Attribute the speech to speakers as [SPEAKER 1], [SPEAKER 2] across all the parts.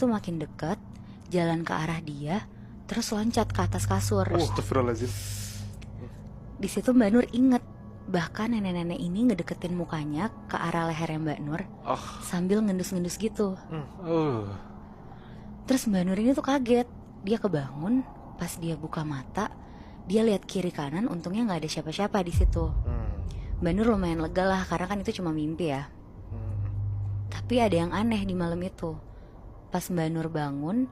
[SPEAKER 1] tuh makin dekat, jalan ke arah dia, terus loncat ke atas kasur.
[SPEAKER 2] Astagfirullahaladzim.
[SPEAKER 1] Di situ Mbak Nur inget, bahkan nenek-nenek ini ngedeketin mukanya ke arah lehernya Mbak Nur sambil ngendus-ngendus gitu. Terus Mbak Nur ini tuh kaget, dia kebangun, pas dia buka mata, dia lihat kiri kanan, untungnya nggak ada siapa-siapa di situ. Mbak Nur lumayan lega lah, karena kan itu cuma mimpi ya. Tapi ada yang aneh di malam itu. Pas Mbak Nur bangun,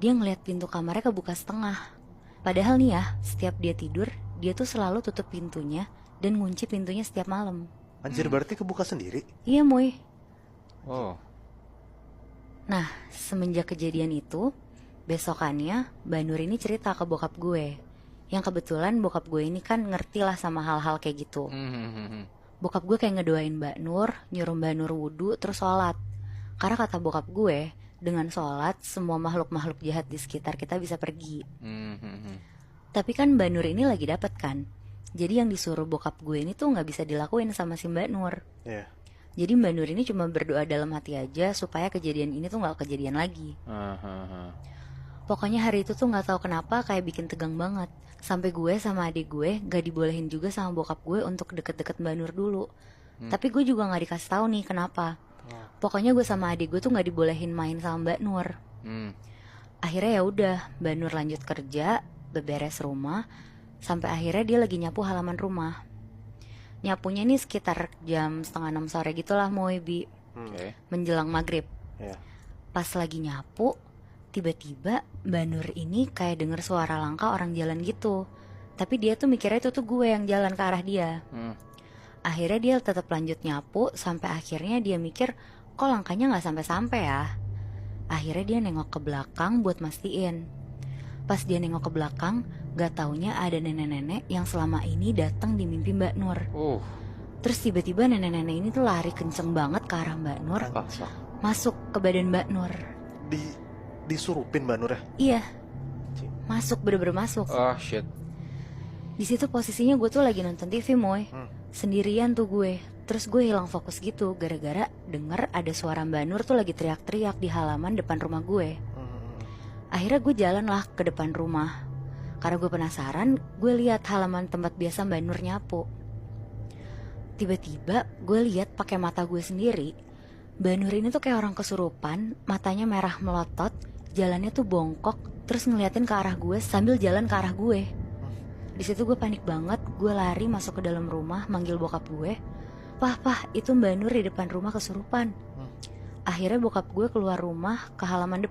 [SPEAKER 1] dia ngeliat pintu kamarnya kebuka setengah. Padahal nih ya, setiap dia tidur, dia tuh selalu tutup pintunya dan ngunci pintunya setiap malam.
[SPEAKER 2] Anjir, berarti kebuka sendiri?
[SPEAKER 1] Iya, Moy.
[SPEAKER 3] Oh.
[SPEAKER 1] Nah, semenjak kejadian itu, besokannya Mbak Nur ini cerita ke bokap gue. Yang kebetulan bokap gue ini kan ngerti lah sama hal-hal kayak gitu. Bokap gue kayak ngedoain Mbak Nur, nyuruh Mbak Nur wudhu terus sholat. Karena kata bokap gue, dengan sholat semua makhluk-makhluk jahat di sekitar kita bisa pergi. Tapi kan Mbak Nur ini lagi dapet kan. Jadi yang disuruh bokap gue ini tuh gak bisa dilakuin sama si Mbak Nur.
[SPEAKER 2] Iya.
[SPEAKER 1] Jadi Mbak Nur ini cuma berdoa dalam hati aja supaya kejadian ini tuh gak kejadian lagi. Pokoknya hari itu tuh gak tahu kenapa kayak bikin tegang banget. Sampai gue sama adik gue gak dibolehin juga sama bokap gue untuk deket-deket Mbak Nur dulu. Tapi gue juga gak dikasih tahu nih kenapa. Pokoknya gue sama adik gue tuh gak dibolehin main sama Mbak Nur. Akhirnya ya udah, Mbak Nur lanjut kerja, beberes rumah, sampai akhirnya dia lagi nyapu halaman rumah. Nyapunya nih sekitar jam 5:30 sore gitulah, Moy, Bi. Menjelang maghrib. Pas lagi nyapu, tiba-tiba Mbak Nur ini kayak denger suara langkah orang jalan gitu. Tapi dia tuh mikirnya itu tuh gue yang jalan ke arah dia. Akhirnya dia tetap lanjut nyapu, sampai akhirnya dia mikir, kok langkahnya gak sampai-sampai ya. Akhirnya dia nengok ke belakang buat mastiin. Pas dia nengok ke belakang, gak taunya ada nenek-nenek yang selama ini datang di mimpi Mbak Nur. Terus tiba-tiba nenek-nenek ini tuh lari kenceng banget ke arah Mbak Nur, masuk ke badan Mbak Nur.
[SPEAKER 2] Disurupin Mbak Nur ya?
[SPEAKER 1] Iya, masuk, bener-bener masuk.
[SPEAKER 3] Oh shit.
[SPEAKER 1] Di situ posisinya gue tuh lagi nonton TV, Moy. Sendirian tuh gue. Terus gue hilang fokus gitu gara-gara denger ada suara Mbak Nur tuh lagi teriak-teriak di halaman depan rumah gue. Akhirnya gue jalan lah ke depan rumah. Karena gue penasaran, gue lihat halaman tempat biasa Mbak Nur nyapu. Tiba-tiba gue lihat pakai mata gue sendiri, Mbak Nur ini tuh kayak orang kesurupan, matanya merah melotot, jalannya tuh bongkok, terus ngeliatin ke arah gue sambil jalan ke arah gue. Di situ gue panik banget, gue lari masuk ke dalam rumah, manggil bokap gue. Pah, itu Mbak Nur di depan rumah kesurupan. Akhirnya bokap gue keluar rumah ke halaman depan.